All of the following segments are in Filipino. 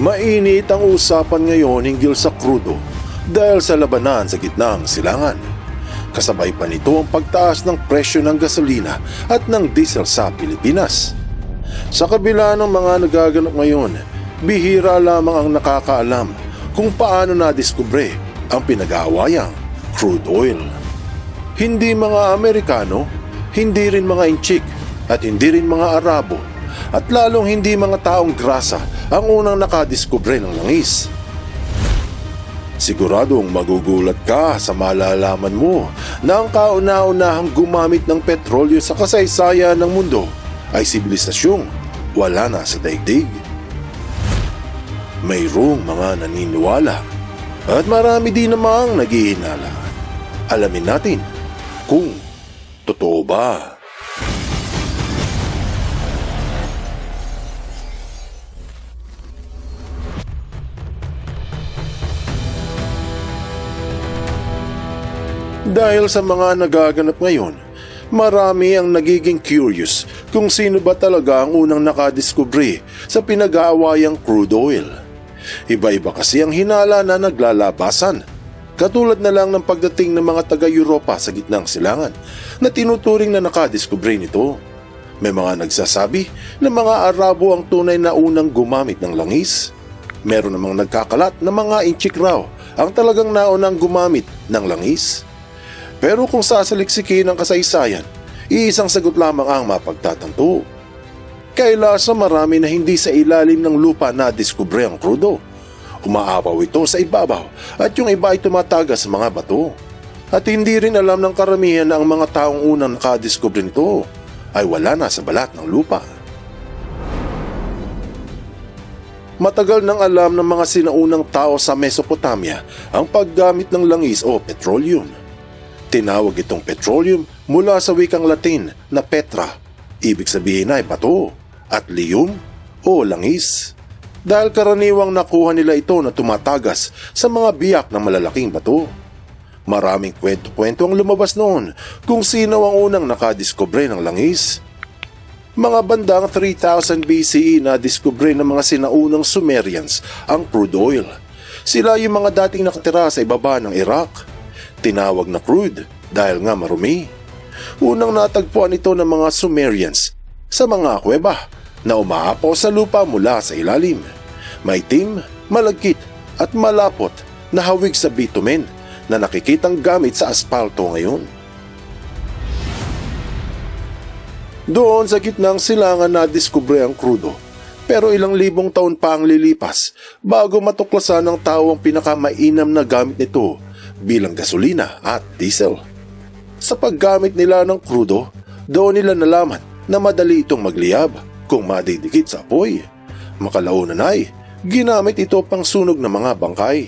Mainit ang usapan ngayon hinggil sa krudo dahil sa labanan sa gitnang silangan. Kasabay pa nito ang pagtaas ng presyo ng gasolina at ng diesel sa Pilipinas. Sa kabila ng mga nagaganap ngayon, bihira lamang ang nakakaalam kung paano nadiskubre ang pinag-aawayang crude oil. Hindi mga Amerikano, hindi rin mga Inchik at hindi rin mga Arabo at lalong hindi mga taong grasa ang unang nakadiskubre ng langis. Siguradong magugulat ka sa malalaman mo na ang kauna-unahang gumamit ng petrolyo sa kasaysayan ng mundo ay sibilisasyong wala na sa daigdig. Mayroong mga naniniwala at marami din namang naghihinala. Alamin natin kung totoo ba. Dahil sa mga nagaganap ngayon, marami ang nagiging curious kung sino ba talaga ang unang nakadiskubre sa pinag-aawayang crude oil. Iba-iba kasi ang hinala na naglalabasan. Katulad na lang ng pagdating ng mga taga-Europa sa gitnang silangan na tinuturing na nakadiskubre nito. May mga nagsasabi na mga Arabo ang tunay na unang gumamit ng langis. Meron namang nagkakalat na mga Inchik raw ang talagang naunang gumamit ng langis. Pero kung sasaliksikin ang kasaysayan, iisang sagot lamang ang mapagtatanto. Kailasa marami na hindi sa ilalim ng lupa na diskubre ang krudo. Umaapaw ito sa ibabaw at yung iba ay tumatagas sa mga bato. At hindi rin alam ng karamihan na ang mga taong unang nakadiskubre nito ay wala na sa balat ng lupa. Matagal nang alam ng mga sinaunang tao sa Mesopotamia ang paggamit ng langis o petroleum. Tinawag itong petroleum mula sa wikang Latin na petra, ibig sabihin ay bato, at lium o langis. Dahil karaniwang nakuha nila ito na tumatagas sa mga biyak ng malalaking bato. Maraming kwento-kwento ang lumabas noon kung sino ang unang nakadiskubre ng langis. Mga bandang 3000 BCE na diskubre ng mga sinaunang Sumerians ang crude oil. Sila yung mga dating nakatira sa ibaba ng Iraq. Tinawag na crude dahil nga marumi. Unang natagpuan ito ng mga Sumerians sa mga kuweba na umaapaw sa lupa mula sa ilalim. Maitim, malagkit at malapot na hawig sa bitumen na nakikitang gamit sa aspalto ngayon. Doon sa gitnang silangan nadiskubre ang krudo, pero ilang libong taon pa ang lilipas bago matuklasan ng tao ang pinakamainam na gamit nito bilang gasolina at diesel. Sa paggamit nila ng krudo, doon nila nalaman na madali itong magliyab kung madidikit sa apoy. Makalaunan ay ginamit ito pang sunog ng mga bangkay.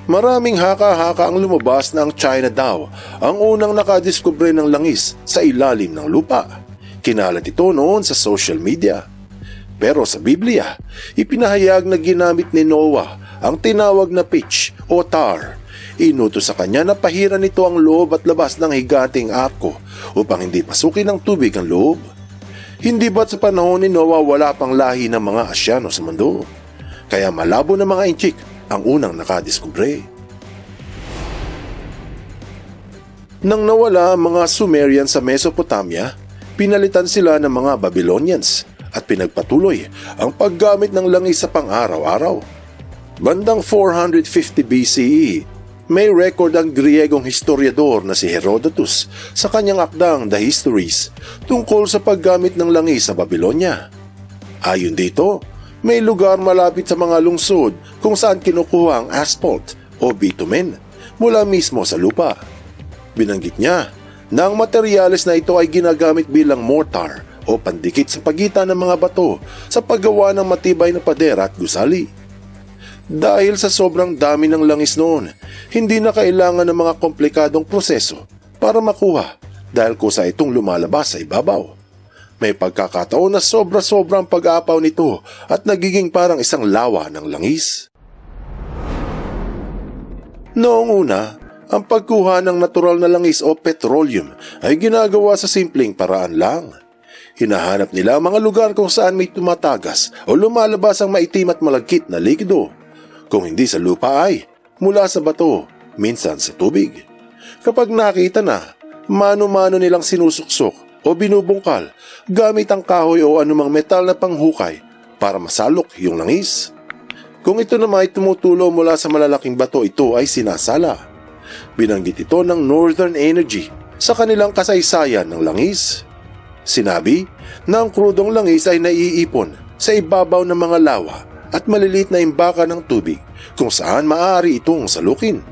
Maraming haka-haka ang lumabas na ang China daw ang unang nakadiskubre ng langis sa ilalim ng lupa. Kinalat ito noon sa social media. Pero sa Biblia, ipinahayag na ginamit ni Noah ang tinawag na pitch o tar. Inutos sa kanya na pahiran nito ang loob at labas ng higanting arko upang hindi pasukin ng tubig ang loob. Hindi ba't sa panahon ni Noah wala pang lahi ng mga Asyano sa mundo? Kaya malabo na mga Inchik ang unang nakadiskubre. Nang nawala ang mga Sumerian sa Mesopotamia, pinalitan sila ng mga Babylonians at pinagpatuloy ang paggamit ng langis sa pang-araw-araw. Bandang 450 BCE, may record ang Griegong historiador na si Herodotus sa kanyang akdang The Histories tungkol sa paggamit ng langis sa Babylonia. Ayon dito, may lugar malapit sa mga lungsod kung saan kinukuha ang asphalt o bitumen mula mismo sa lupa. Binanggit niya na ang materyales na ito ay ginagamit bilang mortar o pandikit sa pagitan ng mga bato sa paggawa ng matibay na pader at gusali. Dahil sa sobrang dami ng langis noon, hindi na kailangan ng mga komplikadong proseso para makuha dahil kusa itong lumalabas sa ibabaw. May pagkakataon na sobra-sobrang pag-aapaw nito at nagiging parang isang lawa ng langis. Noong una, ang pagkuha ng natural na langis o petroleum ay ginagawa sa simpleng paraan lang. Hinahanap nila ang mga lugar kung saan may tumatagas o lumalabas ang maitim at malagkit na likido. Kung hindi sa lupa ay mula sa bato, minsan sa tubig. Kapag nakita na, mano-mano nilang sinusuksok o binubungkal gamit ang kahoy o anumang metal na panghukay para masalok yung langis. Kung ito naman ay tumutulo mula sa malalaking bato, ito ay sinasala. Binanggit ito ng Northern Energy sa kanilang kasaysayan ng langis. Sinabi na ang krudong langis ay naiipon sa ibabaw ng mga lawa at maliliit na imbaka ng tubig kung saan maaari itong salukin.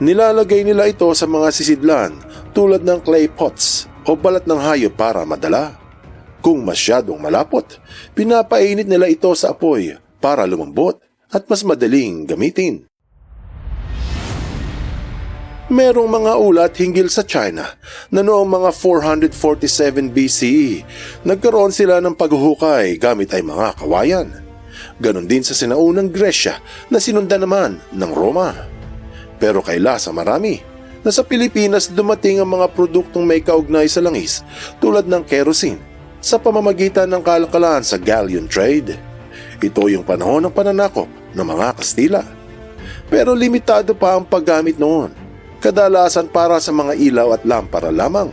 Nilalagay nila ito sa mga sisidlan tulad ng clay pots o balat ng hayop para madala. Kung masyadong malapot, pinapainit nila ito sa apoy para lumambot at mas madaling gamitin. Merong mga ulat hinggil sa China na noong mga 447 BCE, nagkaroon sila ng paghuhukay gamit ay mga kawayan. Ganon din sa sinaunang Gresya na sinundan naman ng Roma. Pero kaila sa marami na sa Pilipinas dumating ang mga produktong may kaugnay sa langis tulad ng kerosene sa pamamagitan ng kalakalan sa galleon trade. Ito yung panahon ng pananakop ng mga Kastila. Pero limitado pa ang paggamit noon, kadalasan para sa mga ilaw at lampara lamang.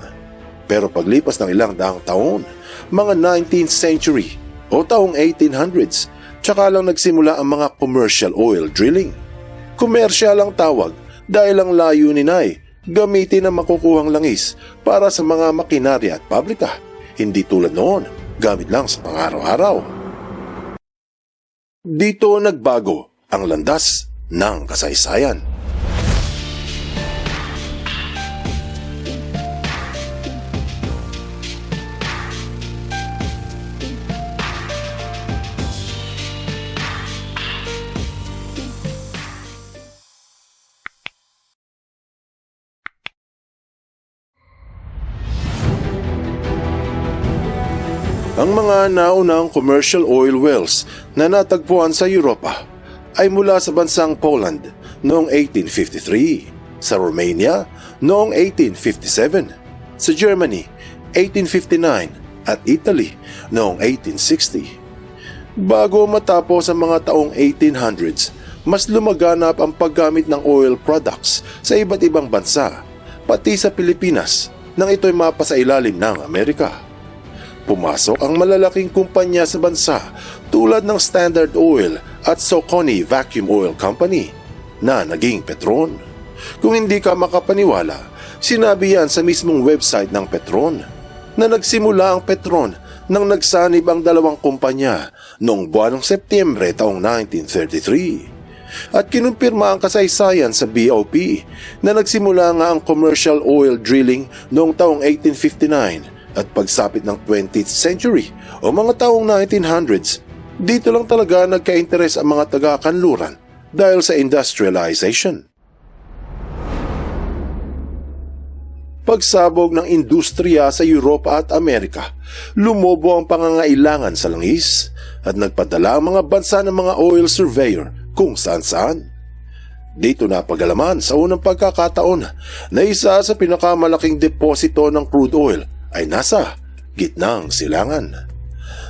Pero paglipas ng ilang daang taon, mga 19th century o taong 1800s, tsaka lang nagsimula ang mga commercial oil drilling. Komersyal ang tawag dahil ang layunin ay gamitin ang makukuhang langis para sa mga makinarya at pabrika. Hindi tulad noon, gamit lang sa pang-araw-araw. Dito nagbago ang landas ng kasaysayan. Ang mga naunang commercial oil wells na natagpuan sa Europa ay mula sa bansang Poland noong 1853, sa Romania noong 1857, sa Germany 1859 at Italy noong 1860. Bago matapos ang mga taong 1800s, mas lumaganap ang paggamit ng oil products sa iba't ibang bansa, pati sa Pilipinas nang ito'y mapasailalim ng Amerika. Pumasok ang malalaking kumpanya sa bansa tulad ng Standard Oil at Socony Vacuum Oil Company na naging Petron. Kung hindi ka makapaniwala, sinabi yan sa mismong website ng Petron na nagsimula ang Petron nang nagsanib ang dalawang kumpanya noong buwan ng Setyembre taong 1933. At kinumpirma ang kasaysayan sa BOP na nagsimula nga ang commercial oil drilling noong taong 1859 at pagsapit ng 20th century o mga taong 1900s, dito lang talaga nagka-interes ang mga taga-kanluran dahil sa industrialization. Pagsabog ng industriya sa Europa at Amerika, lumobo ang pangangailangan sa langis at nagpadala ang mga bansa ng mga oil surveyor kung saan-saan. Dito napag-alaman sa unang pagkakataon na isa sa pinakamalaking deposito ng crude oil ay nasa gitnang silangan.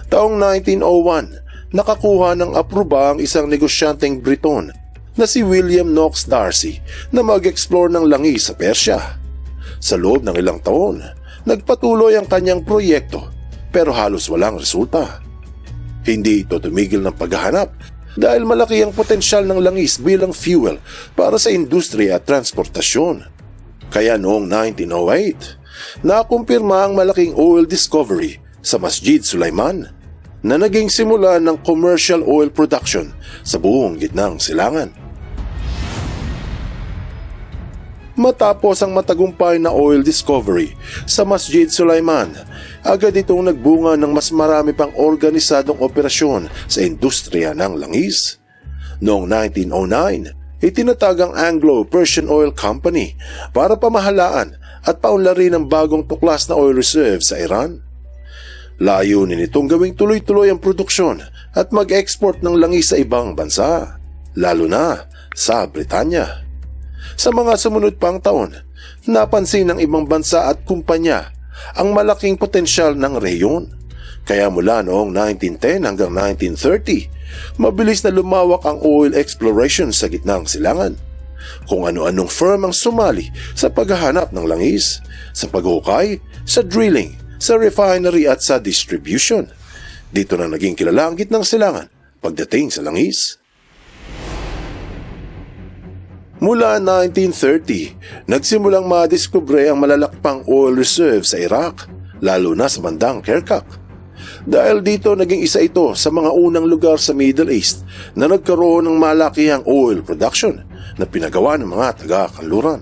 Taong 1901, nakakuha ng apruba ang isang negosyanteng Briton na si William Knox Darcy na mag-explore ng langis sa Persya. Sa loob ng ilang taon, nagpatuloy ang kanyang proyekto pero halos walang resulta. Hindi ito tumigil ng paghahanap dahil malaki ang potensyal ng langis bilang fuel para sa industriya at transportasyon. Kaya noong 1908, nakumpirma ang malaking oil discovery sa Masjid Sulaiman na naging simula ng commercial oil production sa buong gitnang silangan. Matapos ang matagumpay na oil discovery sa Masjid Sulaiman, agad itong nagbunga ng mas marami pang organisadong operasyon sa industriya ng langis. Noong 1909, itinatag ang Anglo-Persian Oil Company para pamahalaan at paunlarin ang bagong tuklas na oil reserve sa Iran. Layunin itong gawing tuloy-tuloy ang produksyon at mag-export ng langis sa ibang bansa, lalo na sa Britanya. Sa mga sumunod pang taon, napansin ng ibang bansa at kumpanya ang malaking potensyal ng rehiyon Kaya mula noong 1910 hanggang 1930, mabilis na lumawak ang oil exploration sa gitnang silangan. Kung ano-anong firm ang sumali sa paghahanap ng langis, sa paghukay, sa drilling, sa refinery at sa distribution. Dito na naging kilala ang gitnang silangan pagdating sa langis. Mula 1930, nagsimulang madiskubre ang malalakpang oil reserve sa Iraq, lalo na sa bandang Kirkuk. Dahil dito naging isa ito sa mga unang lugar sa Middle East na nagkaroon ng malakihang oil production na pinagawa ng mga taga-kanluran.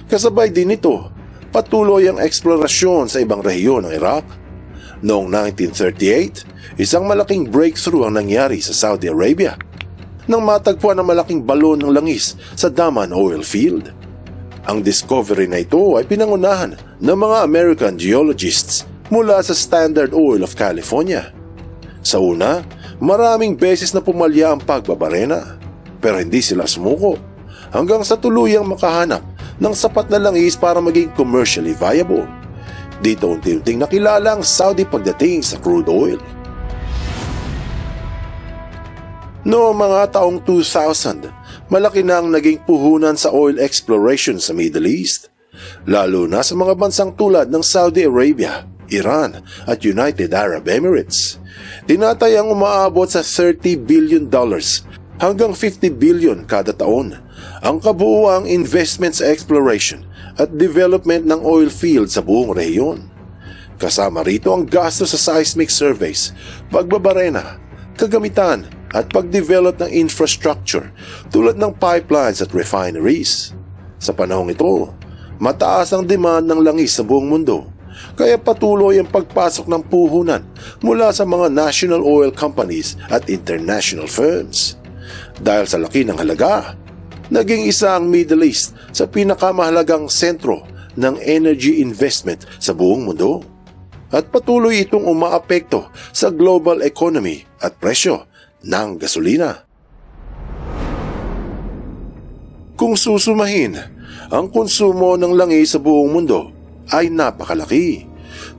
Kasabay din nito, patuloy ang eksplorasyon sa ibang rehiyon ng Iraq. Noong 1938, isang malaking breakthrough ang nangyari sa Saudi Arabia nang matagpuan ang malaking balon ng langis sa Daman oil field. Ang discovery na ito ay pinangunahan ng mga American geologists mula sa Standard Oil of California. Sa una, maraming beses na pumalya ang pagbabarena, pero hindi sila sumuko hanggang sa tuluyang makahanap ng sapat na langis para maging commercially viable. Dito unti-unting nakilala ang Saudi pagdating sa crude oil. Noong mga taong 2000, malaki na ang naging puhunan sa oil exploration sa Middle East, lalo na sa mga bansang tulad ng Saudi Arabia, Iran at United Arab Emirates. Tinatayang umaabot sa $30 billion hanggang $50 billion kada taon ang kabuuang investment sa exploration at development ng oil field sa buong rehiyon. Kasama rito ang gasto sa seismic surveys, pagbabarena, kagamitan at pagdevelop ng infrastructure tulad ng pipelines at refineries. Sa panahong ito, mataas ang demand ng langis sa buong mundo, kaya patuloy ang pagpasok ng puhunan mula sa mga national oil companies at international firms. Dahil sa laki ng halaga, naging isa ang Middle East sa pinakamahalagang sentro ng energy investment sa buong mundo. At patuloy itong umaapekto sa global economy at presyo ng gasolina. Kung susumahin, ang konsumo ng langis sa buong mundo ay napakalaki.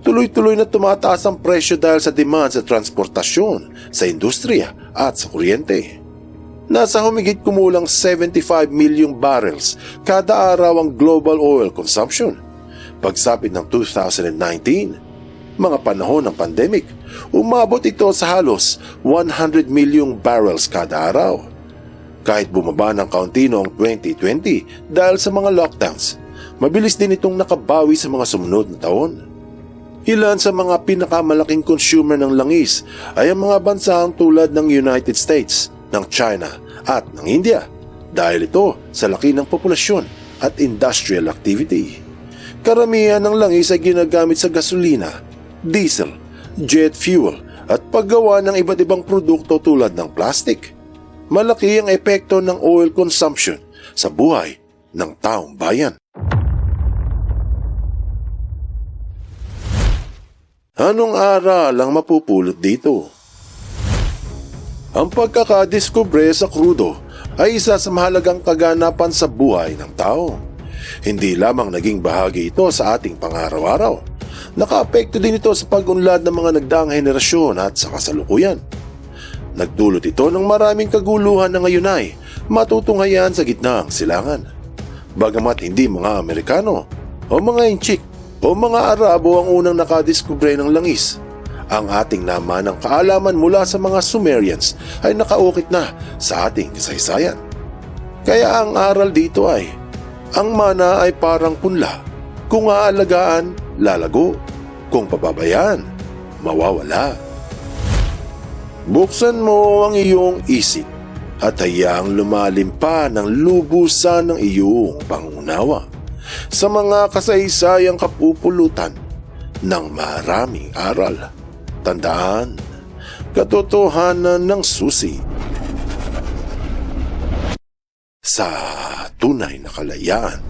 Tuloy-tuloy na tumataas ang presyo dahil sa demand sa transportasyon, sa industriya at sa kuryente. Nasa humigit kumulang 75 milyong barrels kada araw ang global oil consumption. Pagsapit ng 2019, mga panahon ng pandemic, umabot ito sa halos 100 milyong barrels kada araw. Kahit bumaba ng kaunti noong 2020 dahil sa mga lockdowns, mabilis din itong nakabawi sa mga sumunod na taon. Ilan sa mga pinakamalaking consumer ng langis ay ang mga bansang tulad ng United States, ng China at ng India dahil ito sa laki ng populasyon at industrial activity. Karamihan ng langis ay ginagamit sa gasolina, diesel, jet fuel at paggawa ng iba't ibang produkto tulad ng plastic. Malaki ang epekto ng oil consumption sa buhay ng taong bayan. Anong aral ang mapupulot dito? Ang pagkakadiskubre sa krudo ay isa sa mahalagang kaganapan sa buhay ng tao. Hindi lamang naging bahagi ito sa ating pang-araw-araw. Nakaapekto din ito sa pag-unlad ng mga nagdaang henerasyon at sa kasalukuyan. Nagdulot ito ng maraming kaguluhan na ngayon ay matutunghayan sa gitna ng silangan. Bagamat hindi mga Amerikano o mga Inchik o mga Arabo ang unang nakadiskubre ng langis, ang ating naman ng kaalaman mula sa mga Sumerians ay nakaukit na sa ating kasaysayan. Kaya ang aral dito ay, ang mana ay parang punla. Kung aalagaan, lalago. Kung pababayaan, mawawala. Buksan mo ang iyong isip at hayaang lumalim pa ng lubusan ng iyong pangunawa sa mga kasaysayang kapupulutan ng maraming aral. Tandaan, katotohanan ng susi sa tunay na kalayaan.